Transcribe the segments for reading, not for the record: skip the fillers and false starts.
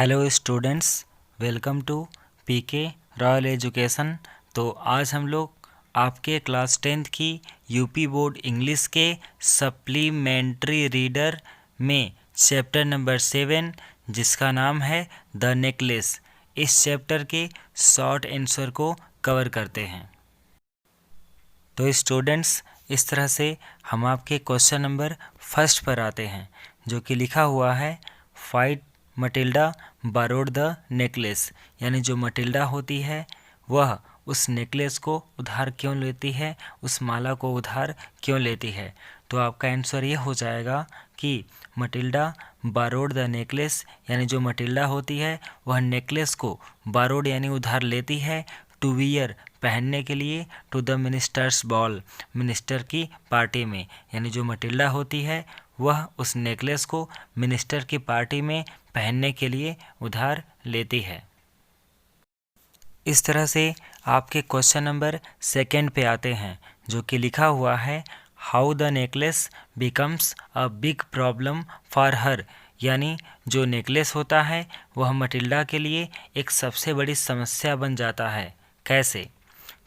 Hello students, welcome to PK royal education. तो आज हम लोग आपके क्लास 10th की यूपी बोर्ड इंग्लिश के सप्लीमेंट्री रीडर में चैप्टर नंबर 7 जिसका नाम है द नेकलेस, इस चैप्टर के शॉर्ट आंसर को कवर करते हैं। तो स्टूडेंट्स, इस तरह से हम आपके क्वेश्चन नंबर फर्स्ट पर आते हैं, जो कि लिखा हुआ है fight Matilda borrowed the necklace, यानी जो मटिल्डा होती है वह उस नेकलेस को उधार क्यों लेती है, उस माला को उधार क्यों लेती है। तो आपका आंसर ये हो जाएगा कि मटिल्डा बारोड द नेकलेस, यानी जो मटिल्डा होती है वह नेकलेस को बारोड यानी उधार लेती है टू वियर पहनने के लिए to the ministers ball, minister की पार्टी में। यानी जो मटिल्डा होती है वह उस नेकलेस को मिनिस्टर की पार्टी में पहनने के लिए उधार लेती है। इस तरह से आपके क्वेश्चन नंबर 2 पे आते हैं, जो कि लिखा हुआ है how the necklace becomes a big problem for her, यानी जो नेकलेस होता है वह मटिल्डा के लिए एक सबसे बड़ी समस्या बन जाता है। कैसे?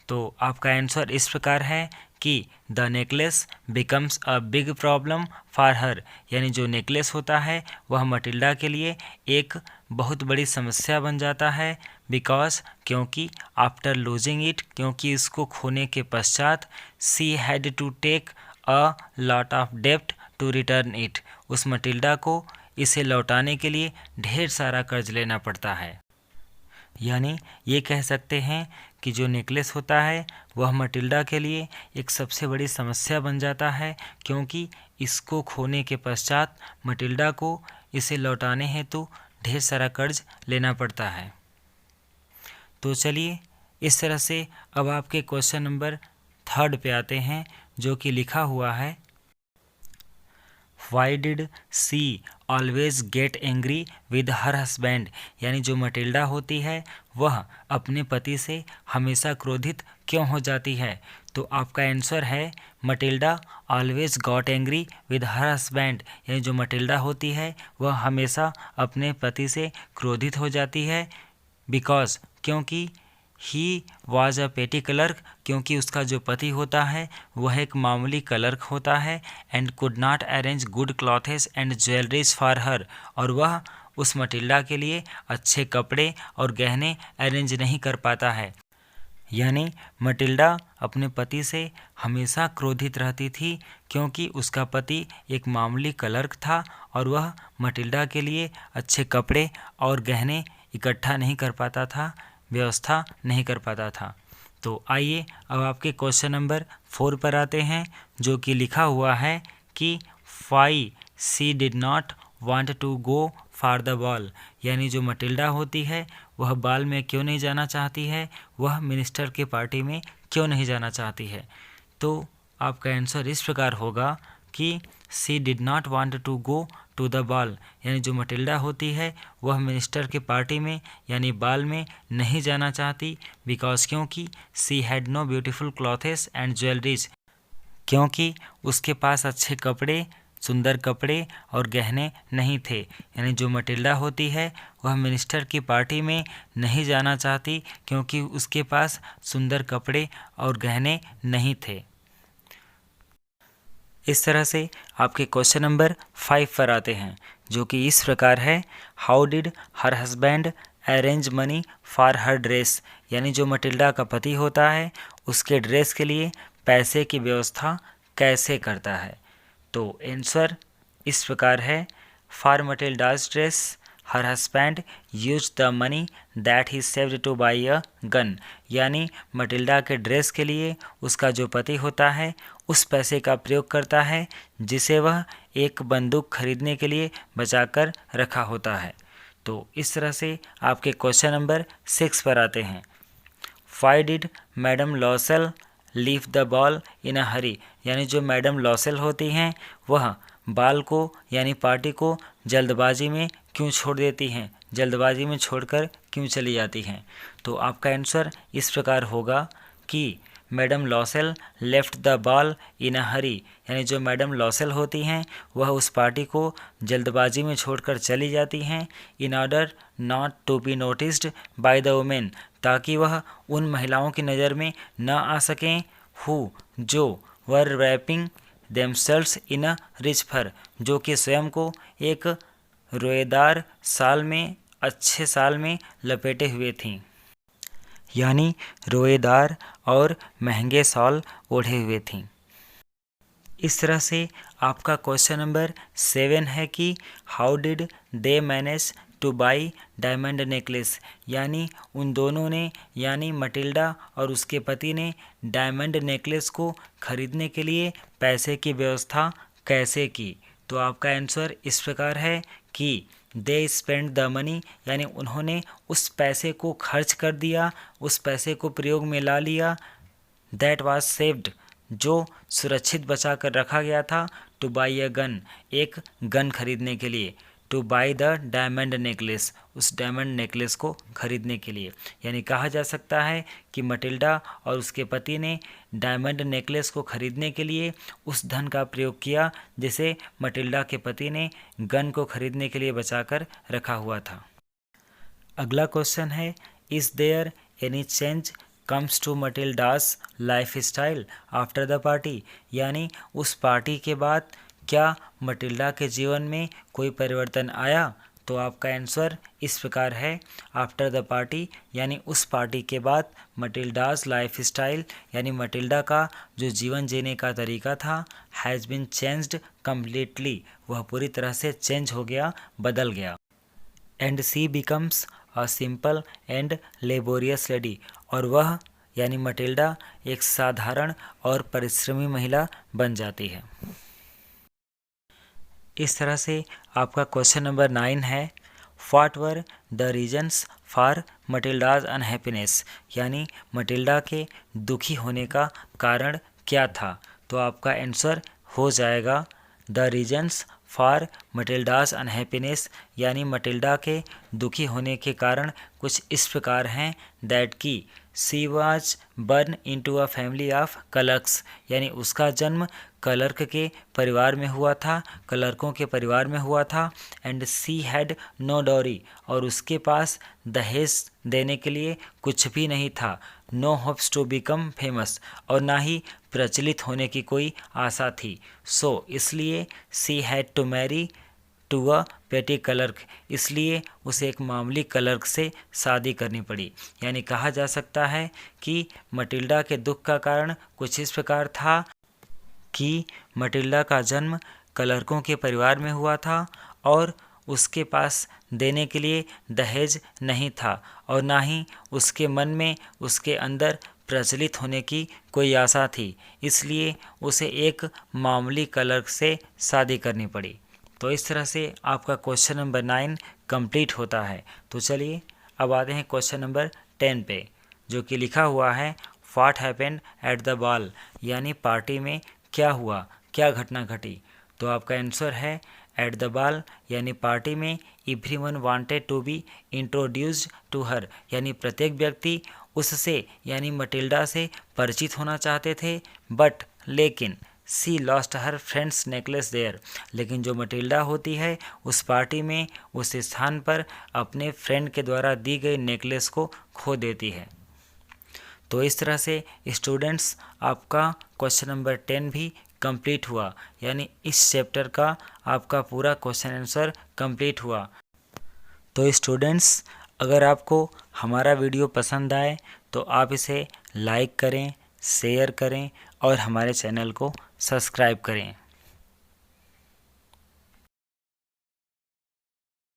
तो आपका आंसर इस प्रकार है कि the necklace becomes a big problem for her, यानी जो नेकलेस होता है वह मटिल्डा के लिए एक बहुत बड़ी समस्या बन जाता है। बिकॉज क्योंकि आफ्टर लूजिंग इट, क्योंकि इसको खोने के पश्चात she had to take a lot of डेप्ट टू रिटर्न इट, उस मटिल्डा को इसे लौटाने के लिए ढेर सारा कर्ज लेना पड़ता है। यानी ये कह सकते हैं कि जो नेकलेस होता है वह मटिल्डा के लिए एक सबसे बड़ी समस्या बन जाता है, क्योंकि इसको खोने के पश्चात मटिल्डा को इसे लौटाने हेतु ढेर सारा कर्ज लेना पड़ता है। तो चलिए, इस तरह से अब आपके क्वेश्चन नंबर 3 पे आते हैं, जो कि लिखा हुआ है why did she always get angry with her husband, यानी जो मटिल्डा होती है वह अपने पति से हमेशा क्रोधित क्यों हो जाती है। तो आपका आंसर है Matilda always got angry with her husband, यानी जो मटिल्डा होती है वह हमेशा अपने पति से क्रोधित हो जाती है। बिकॉज क्योंकि he was a petty clerk, क्योंकि उसका जो पति होता है वह एक मामूली क्लर्क होता है। And could not arrange good clothes and jewelleries for her, और वह उस मटिल्डा के लिए अच्छे कपड़े और गहने अरेंज नहीं कर पाता है। यानी मटिल्डा अपने पति से हमेशा क्रोधित रहती थी, क्योंकि उसका पति एक मामूली क्लर्क था और वह मटिल्डा के लिए अच्छे कपड़े और गहने इकट्ठा नहीं कर पाता था, व्यवस्था नहीं कर पाता था। तो आइए अब आपके क्वेश्चन नंबर 4 पर आते हैं, जो कि लिखा हुआ है कि why she did not want to go for the ball, यानी जो मटिल्डा होती है वह बाल में क्यों नहीं जाना चाहती है, वह मिनिस्टर के पार्टी में क्यों नहीं जाना चाहती है। तो आपका आंसर इस प्रकार होगा कि she did not want to go to the ball, यानी जो मटिल्डा होती है वह मिनिस्टर के पार्टी में यानी बाल में नहीं जाना चाहती। बिकॉज क्योंकि सी had no beautiful clothes and jewelleries, क्योंकि उसके पास अच्छे कपड़े, सुंदर कपड़े और गहने नहीं थे। यानी जो मटिल्डा होती है वह मिनिस्टर की पार्टी में नहीं जाना चाहती, क्योंकि उसके पास सुंदर कपड़े और गहने नहीं थे। इस तरह से आपके क्वेश्चन नंबर 5 पर आते हैं, जो कि इस प्रकार है how did her husband arrange money for her dress, यानी जो मटिल्डा का पति होता है उसके ड्रेस के लिए पैसे की व्यवस्था कैसे करता है। तो आंसर इस प्रकार है for Matilda's dress her husband use the money that he saved to buy a gun, यानी मटिल्डा के ड्रेस के लिए उसका जो पति होता है उस पैसे का प्रयोग करता है जिसे वह एक बंदूक खरीदने के लिए बचाकर रखा होता है। तो इस तरह से आपके क्वेश्चन नंबर 6 पर आते हैं। Why did madam Loisel leave the ball in a hurry, यानी जो मैडम लॉसेल होती हैं वह बाल को यानी पार्टी को जल्दबाजी में क्यों छोड़ देती हैं, जल्दबाजी में छोड़कर क्यों चली जाती हैं। तो आपका आंसर इस प्रकार होगा कि madam Loisel left the ball in a hurry, यानी जो मैडम लॉसेल होती हैं वह उस पार्टी को जल्दबाजी में छोड़कर चली जाती हैं। In order not to be noticed by the women, ताकि वह उन महिलाओं की नज़र में न आ सकें हु जो were wrapping themselves in a rich fur, जो कि स्वयं को एक रोएदार साल में अच्छे साल में लपेटे हुए थीं, यानी रोएदार और महंगे शॉल ओढ़े हुए थीं। इस तरह से आपका क्वेश्चन नंबर 7 है कि how did they manage two by diamond necklace, यानी उन दोनों ने यानी मटिल्डा और उसके पति ने डायमंड नेकलेस को खरीदने के लिए पैसे की व्यवस्था कैसे की। तो आपका आंसर इस प्रकार है कि दे स्पेंड द मनी, यानी उन्होंने उस पैसे को खर्च कर दिया, उस पैसे को प्रयोग में ला लिया। दैट वाज सेव्ड, जो सुरक्षित बचा कर रखा गया था। टू बाई अ गन, एक गन खरीदने के लिए। Two by the diamond necklace, उस डायमंड नेकलेस को खरीदने के लिए। यानी कहा जा सकता है कि मटिल्डा और उसके पति ने डायमंड नेकलेस को खरीदने के लिए उस धन का प्रयोग किया जिसे मटिल्डा के पति ने गन को खरीदने के लिए बचाकर रखा हुआ था। अगला क्वेश्चन है, is there any change comes to Matilda's life style after the party, यानी उस पार्टी के बाद क्या मटिल्डा के जीवन में कोई परिवर्तन आया। तो आपका आंसर इस प्रकार है, आफ्टर द पार्टी, यानी उस पार्टी के बाद मटिल्डास लाइफ स्टाइल, यानी मटिल्डा का जो जीवन जीने का तरीका था, हैज़ बीन चेंज्ड कम्प्लीटली, वह पूरी तरह से चेंज हो गया, बदल गया। And she becomes a simple and laborious lady, और वह यानी मटिल्डा एक साधारण और परिश्रमी महिला बन जाती है। इस तरह से आपका क्वेश्चन नंबर 9 है, what were the reasons for Matilda's unhappiness, यानी मटिल्डा के दुखी होने का कारण क्या था। तो आपका आंसर हो जाएगा the reasons for Matilda's unhappiness, यानी मटिल्डा के दुखी होने के कारण कुछ इस प्रकार हैं। दैट की she was born into a family of clerks, यानी उसका जन्म क्लर्क के परिवार में हुआ था, क्लर्कों के परिवार में हुआ था। And she had no dowry, और उसके पास दहेज देने के लिए कुछ भी नहीं था। No hopes to become famous, और ना ही प्रचलित होने की कोई आशा थी। सो इसलिए she had to marry to a petty clerk, इसलिए उसे एक मामूली क्लर्क से शादी करनी पड़ी। यानी कहा जा सकता है कि मटिल्डा के दुख का कारण कुछ इस प्रकार था कि मटिल्डा का जन्म क्लर्कों के परिवार में हुआ था और उसके पास देने के लिए दहेज नहीं था, और ना ही उसके मन में, उसके अंदर प्रचलित होने की कोई आशा थी। इसलिए उसे एक मामूली क्लर्क से शादी करनी पड़ी। तो इस तरह से आपका क्वेश्चन नंबर 9 कंप्लीट होता है। तो चलिए अब आते हैं क्वेश्चन नंबर 10 पे, जो कि लिखा हुआ है, what happened at the ball, यानी पार्टी में क्या हुआ, क्या घटना घटी। तो आपका आंसर है एट द बॉल, यानी पार्टी में everyone wanted to be introduced to her, यानी प्रत्येक व्यक्ति उससे यानी मटिल्डा से परिचित होना चाहते थे। बट लेकिन she lost her friend's necklace there, लेकिन जो मटिल्डा होती है उस पार्टी में उस स्थान पर अपने फ्रेंड के द्वारा दी गई नेकलेस को खो देती है। तो इस तरह से स्टूडेंट्स आपका क्वेश्चन नंबर 10 भी कंप्लीट हुआ, यानी इस चैप्टर का आपका पूरा क्वेश्चन आंसर कंप्लीट हुआ। तो स्टूडेंट्स अगर आपको हमारा वीडियो पसंद आए तो आप इसे लाइक करें, शेयर करें और हमारे चैनल को सब्सक्राइब करें।